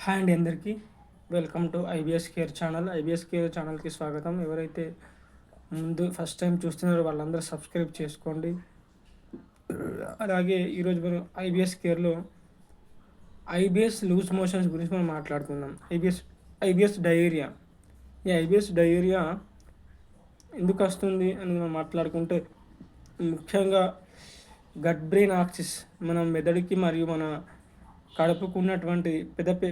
Hi అండి అందరికీ. Welcome to IBS care channel. IBS care ఛానల్కి స్వాగతం. ఎవరైతే ఫస్ట్ టైం చూస్తున్నారో వాళ్ళందరూ సబ్స్క్రైబ్ చేసుకోండి. అలాగే ఈరోజు మనం ఐబిఎస్ కేర్లో ఐబిఎస్ లూజ్ మోషన్స్ గురించి మనం మాట్లాడుకుందాం. IBS diarrhoea. ఈ ఐబిఎస్ డయేరియా ఎందుకు వస్తుంది అని మనం మాట్లాడుకుంటే, ముఖ్యంగా గట్ బ్రెయిన్ యాక్సిస్, మన మెదడుకి మరియు మన కడుపుకు ఉన్నటువంటి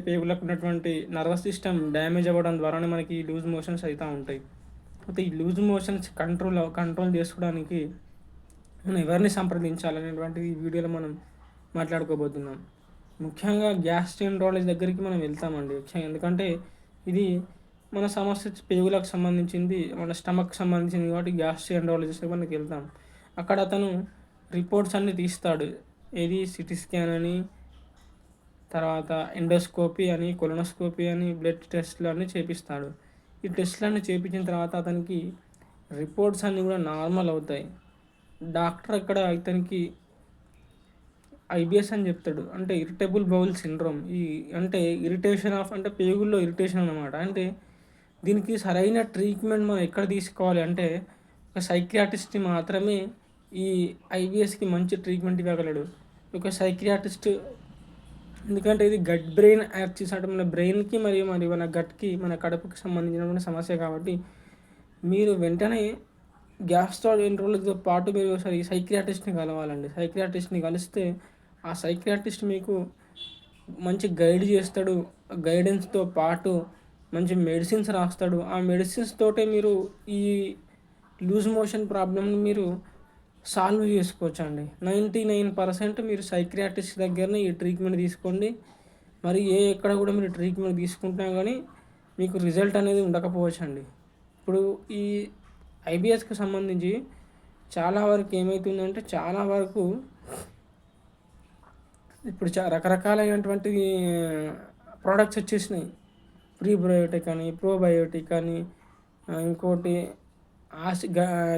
పేగులకు ఉన్నటువంటి నర్వస్ సిస్టమ్ డ్యామేజ్ అవ్వడం ద్వారానే మనకి లూజ్ మోషన్స్ అవుతూ ఉంటాయి. అయితే ఈ లూజ్ మోషన్స్ కంట్రోల్ చేసుకోవడానికి మనం ఎవరిని సంప్రదించాలనేటువంటి ఈ వీడియోలో మనం మాట్లాడుకోబోతున్నాం. ముఖ్యంగా గ్యాస్ట్రెంట్రాలజీ దగ్గరికి మనం వెళ్తామండి. ఎందుకంటే ఇది మన సమస్య పేగులకు సంబంధించింది, మన స్టమక్ సంబంధించింది కాబట్టి గ్యాస్ట్రెంట్రాలజిస్ట్ మనకి వెళ్తాం. అక్కడ అతను రిపోర్ట్స్ అన్నీ తీస్తాడు. ఏది సిటీ స్కాన్ అని, తర్వాత ఎండోస్కోపీ అని, కొలనోస్కోపీ అని, బ్లడ్ టెస్ట్లు అన్నీ చేపిస్తాడు. ఈ టెస్ట్లన్నీ చేయించిన తర్వాత అతనికి రిపోర్ట్స్ అన్నీ కూడా నార్మల్ అవుతాయి. డాక్టర్ అక్కడ ఇతనికి ఐబిఎస్ అని చెప్తాడు. అంటే ఇరిటబుల్ బౌల్ సిండ్రోమ్. అంటే ఇరిటేషన్ అంటే పేగుల్లో ఇరిటేషన్ అన్నమాట. అంటే దీనికి సరైన ట్రీట్మెంట్ మనం ఎక్కడ తీసుకోవాలి అంటే, ఒక సైకియాట్రిస్ట్ మాత్రమే ఈ ఐబిఎస్కి మంచి ట్రీట్మెంట్ ఇవ్వగలడు. ఒక సైకియాట్రిస్ట్. ఎందుకంటే ఇది గట్ బ్రెయిన్ యాక్సిస్, అంటే మన బ్రెయిన్కి మరియు మన గట్కి, మన కడుపుకి సంబంధించినటువంటి సమస్య కాబట్టి మీరు వెంటనే గ్యాస్ట్రోఎంట్రాలజీతో పాటు మీరు ఒకసారి సైకియాట్రిస్ట్ని కలవాలండి. సైకియాట్రిస్ట్ని కలిస్తే ఆ సైకియాట్రిస్ట్ మీకు మంచి గైడ్ చేస్తాడు. గైడెన్స్తో పాటు మంచి మెడిసిన్స్ రాస్తాడు. ఆ మెడిసిన్స్ తోటే మీరు ఈ లూజ్ మోషన్ ప్రాబ్లమ్ని మీరు సాల్వ్ చేసుకోవచ్చు అండి. 99% మీరు సైకియాట్రిస్ట్ దగ్గరనే ఈ ట్రీట్మెంట్ తీసుకోండి. మరి ఎక్కడ కూడా మీరు ట్రీట్మెంట్ తీసుకుంటున్నా కానీ మీకు రిజల్ట్ అనేది ఉండకపోవచ్చు అండి. ఇప్పుడు ఈ ఐబిఎస్కి సంబంధించి చాలా వరకు ఏమవుతుందంటే, చాలా వరకు ఇప్పుడు రకరకాలైనటువంటి ప్రోడక్ట్స్ వచ్చేసినాయి. ప్రీబయోటిక్ అని, ప్రోబయోటిక్ అని, ఇంకోటి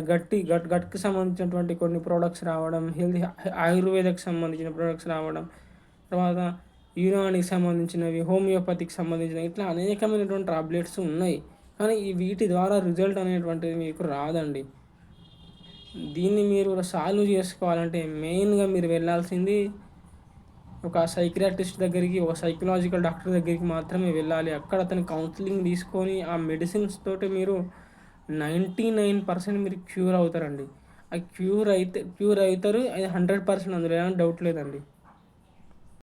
గట్కి సంబంధించినటువంటి కొన్ని ప్రోడక్ట్స్ రావడం, ఆయుర్వేదకు సంబంధించిన ప్రోడక్ట్స్ రావడం, తర్వాత యునానికి సంబంధించినవి, హోమియోపతికి సంబంధించినవి, ఇట్లా అనేకమైనటువంటి టాబ్లెట్స్ ఉన్నాయి. కానీ వీటి ద్వారా రిజల్ట్ అనేటువంటిది మీకు రాదండి. దీన్ని మీరు సాల్వ్ చేసుకోవాలంటే మెయిన్గా మీరు వెళ్ళాల్సింది ఒక సైకియాట్రిస్ట్ దగ్గరికి, ఒక సైకలాజికల్ డాక్టర్ దగ్గరికి మాత్రమే వెళ్ళాలి. అక్కడ అతను కౌన్సిలింగ్ తీసుకొని ఆ మెడిసిన్స్ తోటి మీరు 99% మీరు క్యూర్ అవుతారండి. క్యూర్ అవుతారు. అది 100%, అందులో ఏమైనా డౌట్ లేదండి.